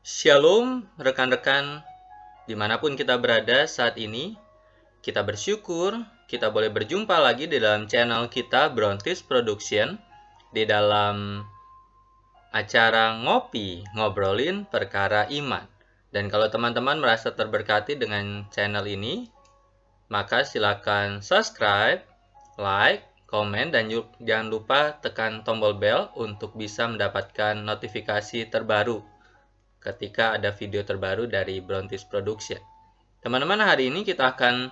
Shalom rekan-rekan dimanapun kita berada saat ini. Kita bersyukur kita boleh berjumpa lagi di dalam channel kita Brontis Production di dalam acara ngopi ngobrolin perkara iman. Dan kalau teman-teman merasa terberkati dengan channel ini, maka silakan subscribe, like, komen, dan jangan lupa tekan tombol bell untuk bisa mendapatkan notifikasi terbaru ketika ada video terbaru dari Brontis Production. Teman-teman, hari ini kita akan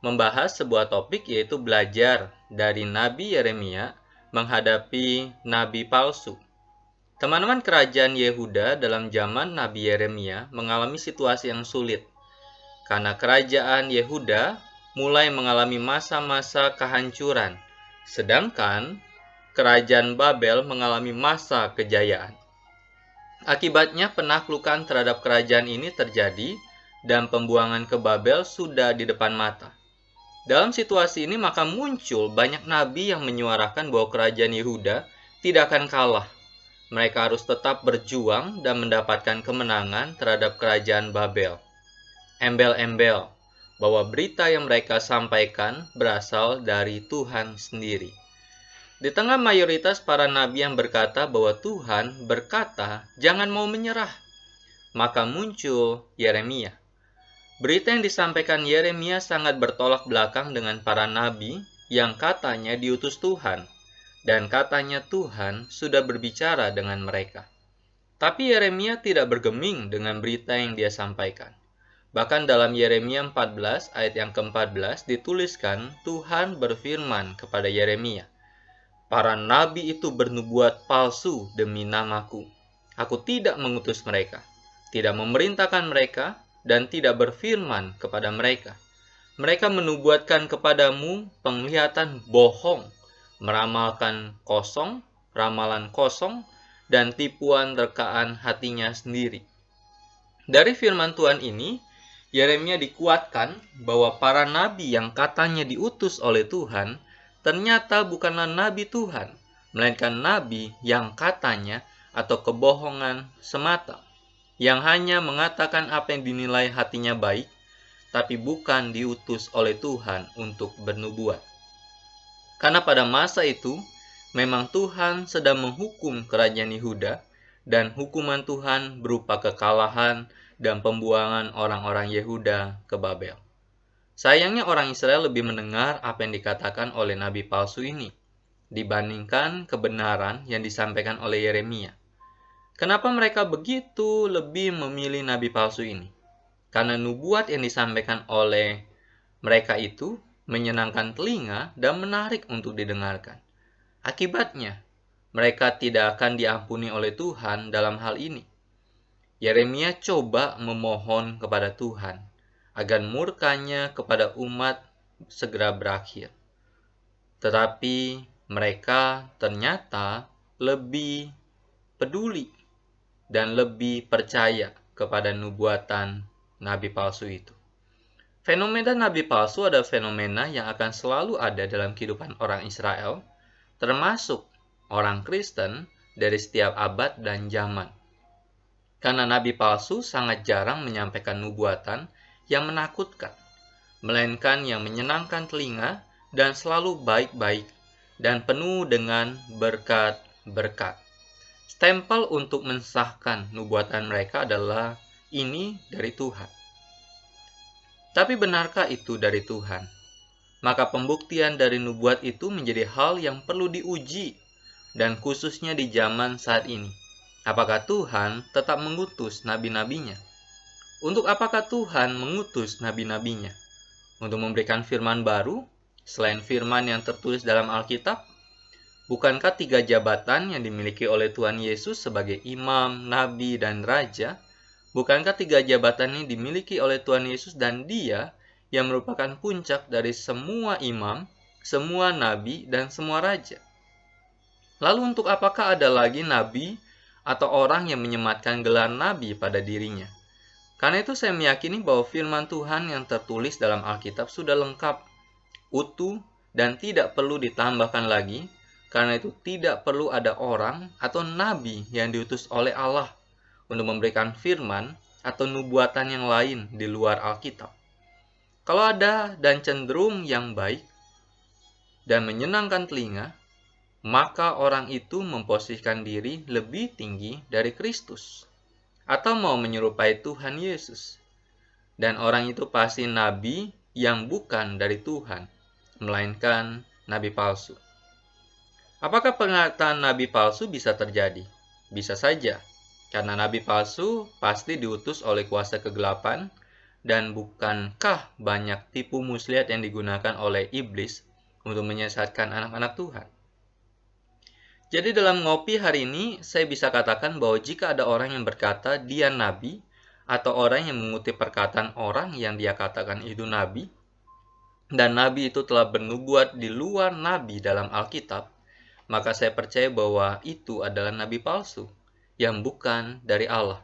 membahas sebuah topik, yaitu belajar dari Nabi Yeremia menghadapi nabi palsu. Teman-teman, kerajaan Yehuda dalam zaman Nabi Yeremia mengalami situasi yang sulit karena kerajaan Yehuda mulai mengalami masa-masa kehancuran, sedangkan kerajaan Babel mengalami masa kejayaan. Akibatnya penaklukan terhadap kerajaan ini terjadi dan pembuangan ke Babel sudah di depan mata. Dalam situasi ini maka muncul banyak nabi yang menyuarakan bahwa kerajaan Yehuda tidak akan kalah. Mereka harus tetap berjuang dan mendapatkan kemenangan terhadap kerajaan Babel. Embel-embel bahwa berita yang mereka sampaikan berasal dari Tuhan sendiri. Di tengah mayoritas para nabi yang berkata bahwa Tuhan berkata, "Jangan mau menyerah," maka muncul Yeremia. Berita yang disampaikan Yeremia sangat bertolak belakang dengan para nabi yang katanya diutus Tuhan, dan katanya Tuhan sudah berbicara dengan mereka. Tapi Yeremia tidak bergeming dengan berita yang dia sampaikan. Bahkan dalam Yeremia 14 ayat yang ke-14 dituliskan, Tuhan berfirman kepada Yeremia, "Para nabi itu bernubuat palsu demi namaku. Aku tidak mengutus mereka, tidak memerintahkan mereka, dan tidak berfirman kepada mereka. Mereka menubuatkan kepadamu penglihatan bohong, meramalkan kosong, ramalan kosong, dan tipuan rekaan hatinya sendiri." Dari firman Tuhan ini, Yeremia dikuatkan bahwa para nabi yang katanya diutus oleh Tuhan ternyata bukanlah nabi Tuhan, melainkan nabi yang katanya atau kebohongan semata, yang hanya mengatakan apa yang dinilai hatinya baik, tapi bukan diutus oleh Tuhan untuk bernubuat. Karena pada masa itu, memang Tuhan sedang menghukum kerajaan Yehuda, dan hukuman Tuhan berupa kekalahan dan pembuangan orang-orang Yehuda ke Babel. Sayangnya orang Israel lebih mendengar apa yang dikatakan oleh nabi palsu ini dibandingkan kebenaran yang disampaikan oleh Yeremia. Kenapa mereka begitu lebih memilih nabi palsu ini? Karena nubuat yang disampaikan oleh mereka itu menyenangkan telinga dan menarik untuk didengarkan. Akibatnya, mereka tidak akan diampuni oleh Tuhan dalam hal ini. Yeremia coba memohon kepada Tuhan agar murkanya kepada umat segera berakhir. Tetapi mereka ternyata lebih peduli dan lebih percaya kepada nubuatan nabi palsu itu. Fenomena nabi palsu adalah fenomena yang akan selalu ada dalam kehidupan orang Israel, termasuk orang Kristen dari setiap abad dan zaman. Karena nabi palsu sangat jarang menyampaikan nubuatan yang menakutkan, melainkan yang menyenangkan telinga dan selalu baik-baik dan penuh dengan berkat-berkat. Stempel untuk mensahkan nubuatan mereka adalah ini dari Tuhan. Tapi benarkah itu dari Tuhan? Maka pembuktian dari nubuat itu menjadi hal yang perlu diuji, dan khususnya di zaman saat ini. Apakah Tuhan tetap mengutus nabi-nabinya? Untuk apakah Tuhan mengutus nabi-nabinya? Untuk memberikan firman baru, selain firman yang tertulis dalam Alkitab? Bukankah 3 jabatan yang dimiliki oleh Tuhan Yesus sebagai imam, nabi, dan raja? Bukankah 3 jabatan ini dimiliki oleh Tuhan Yesus dan Dia yang merupakan puncak dari semua imam, semua nabi, dan semua raja? Lalu untuk apakah ada lagi nabi atau orang yang menyematkan gelar nabi pada dirinya? Karena itu saya meyakini bahwa firman Tuhan yang tertulis dalam Alkitab sudah lengkap, utuh, dan tidak perlu ditambahkan lagi. Karena itu tidak perlu ada orang atau nabi yang diutus oleh Allah untuk memberikan firman atau nubuatan yang lain di luar Alkitab. Kalau ada dan cenderung yang baik dan menyenangkan telinga, maka orang itu memposisikan diri lebih tinggi dari Kristus atau mau menyerupai Tuhan Yesus. Dan orang itu pasti nabi yang bukan dari Tuhan, melainkan nabi palsu. Apakah pengataan nabi palsu bisa terjadi? Bisa saja, karena nabi palsu pasti diutus oleh kuasa kegelapan, dan bukankah banyak tipu muslihat yang digunakan oleh iblis untuk menyesatkan anak-anak Tuhan? Jadi dalam ngopi hari ini, saya bisa katakan bahwa jika ada orang yang berkata dia nabi, atau orang yang mengutip perkataan orang yang dia katakan itu nabi, dan nabi itu telah bernubuat di luar nabi dalam Alkitab, maka saya percaya bahwa itu adalah nabi palsu, yang bukan dari Allah.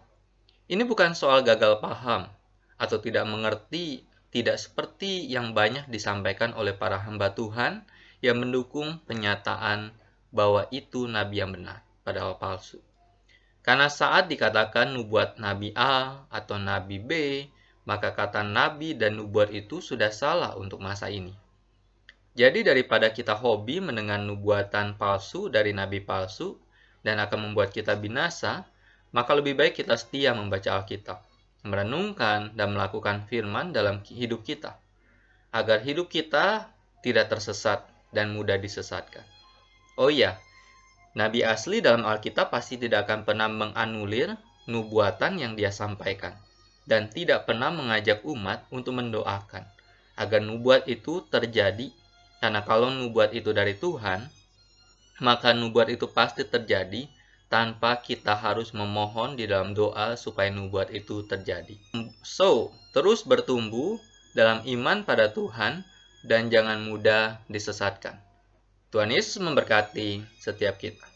Ini bukan soal gagal paham, atau tidak mengerti, tidak seperti yang banyak disampaikan oleh para hamba Tuhan yang mendukung penyataan bahwa itu nabi yang benar, padahal palsu. Karena saat dikatakan nubuat nabi A atau nabi B, maka kata nabi dan nubuat itu sudah salah untuk masa ini. Jadi daripada kita hobi mendengar nubuatan palsu dari nabi palsu dan akan membuat kita binasa, maka lebih baik kita setia membaca Alkitab, merenungkan dan melakukan firman dalam hidup kita, agar hidup kita tidak tersesat dan mudah disesatkan. Oh iya, nabi asli dalam Alkitab pasti tidak akan pernah menganulir nubuatan yang dia sampaikan, dan tidak pernah mengajak umat untuk mendoakan agar nubuat itu terjadi, karena kalau nubuat itu dari Tuhan, maka nubuat itu pasti terjadi tanpa kita harus memohon di dalam doa supaya nubuat itu terjadi. So, terus bertumbuh dalam iman pada Tuhan dan jangan mudah disesatkan. Tuhan Yesus memberkati setiap kita.